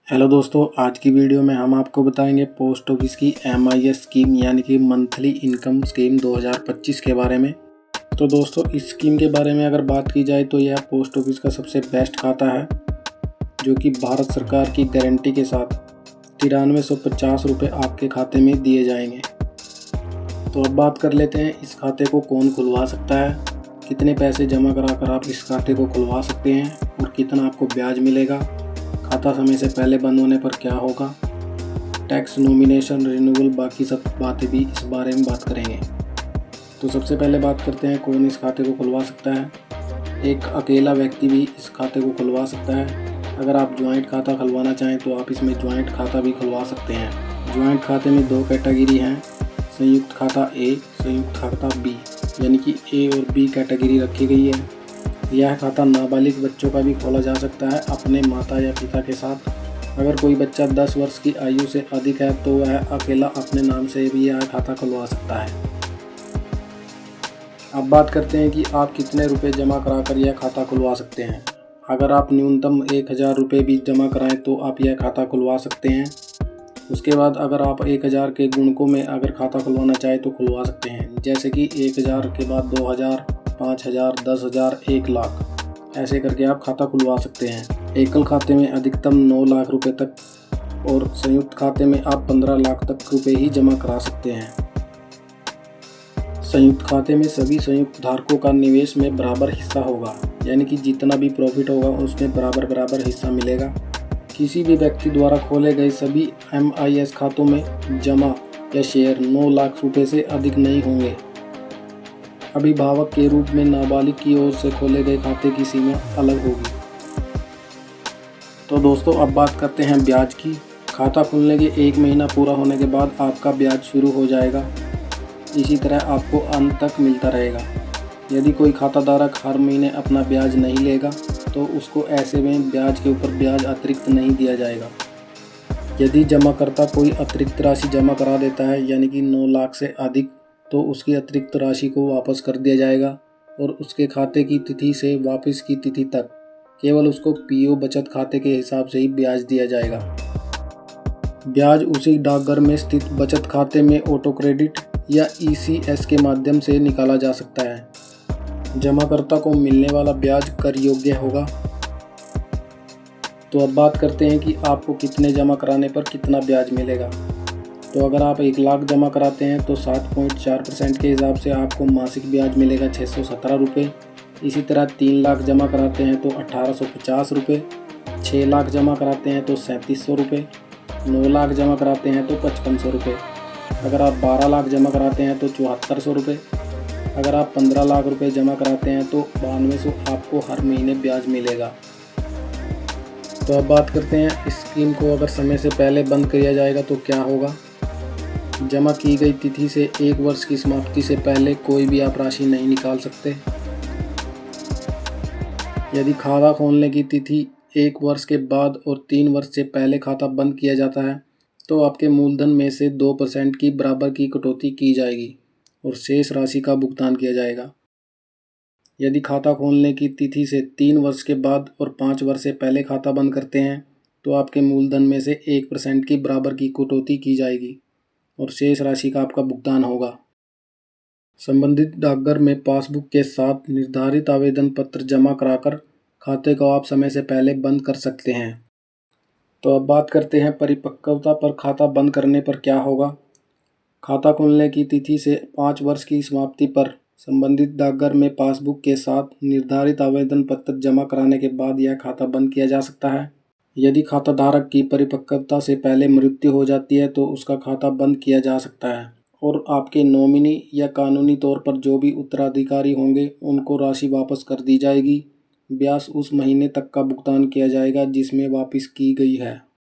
Hello दोस्तों, आज की वीडियो में हम आपको बताएंगे पोस्ट ऑफिस की MIS स्कीम यानी कि मंथली इनकम स्कीम 2025 के बारे में। तो दोस्तों, इस स्कीम के बारे में अगर बात की जाए तो यह पोस्ट ऑफिस का सबसे बेस्ट खाता है जो कि भारत सरकार की गारंटी के साथ 9350 रुपये आपके खाते में दिए जाएंगे। तो अब बात कर लेते हैं इस खाते को कौन खुलवा सकता है, कितने पैसे जमा कराकर आप इस खाते को खुलवा सकते हैं और कितना आपको ब्याज मिलेगा, खाता समय से पहले बंद होने पर क्या होगा, टैक्स, नॉमिनेशन, रिन्यूअल, बाकी सब बातें भी इस बारे में बात करेंगे। तो सबसे पहले बात करते हैं कौन इस खाते को खुलवा सकता है। एक अकेला व्यक्ति भी इस खाते को खुलवा सकता है। अगर आप ज्वाइंट खाता खुलवाना चाहें तो आप इसमें ज्वाइंट खाता भी खुलवा सकते हैं। ज्वाइंट खाते में दो कैटेगरी हैं, संयुक्त खाता ए, संयुक्त खाता बी, यानी कि ए और बी कैटेगरी रखी गई है। यह खाता नाबालिग बच्चों का भी खोला जा सकता है अपने माता या पिता के साथ। अगर कोई बच्चा 10 वर्ष की आयु से अधिक है तो वह अकेला अपने नाम से भी यह खाता खुलवा सकता है। अब बात करते हैं कि आप कितने रुपए जमा कराकर यह खाता खुलवा सकते हैं। अगर आप न्यूनतम 1000 रुपये भी जमा कराएं तो आप यह खाता खुलवा सकते हैं। उसके बाद अगर आप 1000 के गुणकों में अगर खाता खुलवाना चाहें तो खुलवा सकते हैं, जैसे कि 1000 के बाद 2000, 5000, 10,000, 1 लाख, ऐसे करके आप खाता खुलवा सकते हैं। एकल खाते में अधिकतम 9 लाख रुपए तक और संयुक्त खाते में आप 15 लाख तक रुपए ही जमा करा सकते हैं। संयुक्त खाते में सभी संयुक्त धारकों का निवेश में बराबर हिस्सा होगा, यानी कि जितना भी प्रॉफिट होगा उसमें बराबर हिस्सा मिलेगा। किसी भी व्यक्ति द्वारा खोले गए सभी MIS खातों में जमा या शेयर 9 लाख रुपए से अधिक नहीं होंगे। अभिभावक के रूप में नाबालिग की ओर से खोले गए खाते की सीमा अलग होगी। तो दोस्तों, अब बात करते हैं ब्याज की। खाता खुलने के 1 महीना पूरा होने के बाद आपका ब्याज शुरू हो जाएगा। इसी तरह आपको अंत तक मिलता रहेगा। यदि कोई खाताधारक हर महीने अपना ब्याज नहीं लेगा तो उसको ऐसे में ब्याज के ऊपर ब्याज अतिरिक्त नहीं दिया जाएगा। यदि जमाकर्ता कोई अतिरिक्त राशि जमा करा देता है यानी कि 9 लाख से अधिक, तो उसकी अतिरिक्त राशि को वापस कर दिया जाएगा और उसके खाते की तिथि से वापस की तिथि तक केवल उसको PO बचत खाते के हिसाब से ही ब्याज दिया जाएगा। ब्याज उसी डाकघर में स्थित बचत खाते में ऑटो क्रेडिट या ECS के माध्यम से निकाला जा सकता है। जमाकर्ता को मिलने वाला ब्याज कर योग्य होगा। तो अब बात करते हैं कि आपको कितने जमा कराने पर कितना ब्याज मिलेगा। तो अगर आप 1 लाख जमा कराते हैं तो 7.4% के हिसाब से आपको मासिक ब्याज मिलेगा 617 रुपये। इसी तरह 3 लाख जमा कराते हैं तो 1850 रुपये, 6 लाख जमा कराते हैं तो 3700 रुपये, 9 लाख जमा कराते हैं तो 5500 रुपये, अगर आप 12 लाख जमा कराते हैं तो 7400 रुपये, अगर आप 15 लाख रुपये जमा कराते हैं तो 9200 आपको हर महीने ब्याज मिलेगा। तो अब बात करते हैं इस स्कीम को अगर समय से पहले बंद किया जाएगा तो क्या होगा। जमा की गई तिथि से 1 वर्ष की समाप्ति से पहले कोई भी आप राशि नहीं निकाल सकते। यदि खाता खोलने की तिथि 1 वर्ष के बाद और 3 वर्ष से पहले खाता बंद किया जाता है तो आपके मूलधन में से 2% की बराबर की कटौती की जाएगी और शेष राशि का भुगतान किया जाएगा। यदि खाता खोलने की तिथि से 3 वर्ष के बाद और 5 वर्ष से पहले खाता बंद करते हैं तो आपके मूलधन में से 1% की बराबर की कटौती की जाएगी और शेष राशि का आपका भुगतान होगा। संबंधित डाकघर में पासबुक के साथ निर्धारित आवेदन पत्र जमा कराकर खाते को आप समय से पहले बंद कर सकते हैं। तो अब बात करते हैं परिपक्वता पर खाता बंद करने पर क्या होगा। खाता खुलने की तिथि से 5 वर्ष की समाप्ति पर संबंधित डाकघर में पासबुक के साथ निर्धारित आवेदन पत्र जमा कराने के बाद यह खाता बंद किया जा सकता है। यदि खाताधारक की परिपक्वता से पहले मृत्यु हो जाती है तो उसका खाता बंद किया जा सकता है और आपके नॉमिनी या कानूनी तौर पर जो भी उत्तराधिकारी होंगे उनको राशि वापस कर दी जाएगी। ब्याज उस महीने तक का भुगतान किया जाएगा जिसमें वापस की गई है।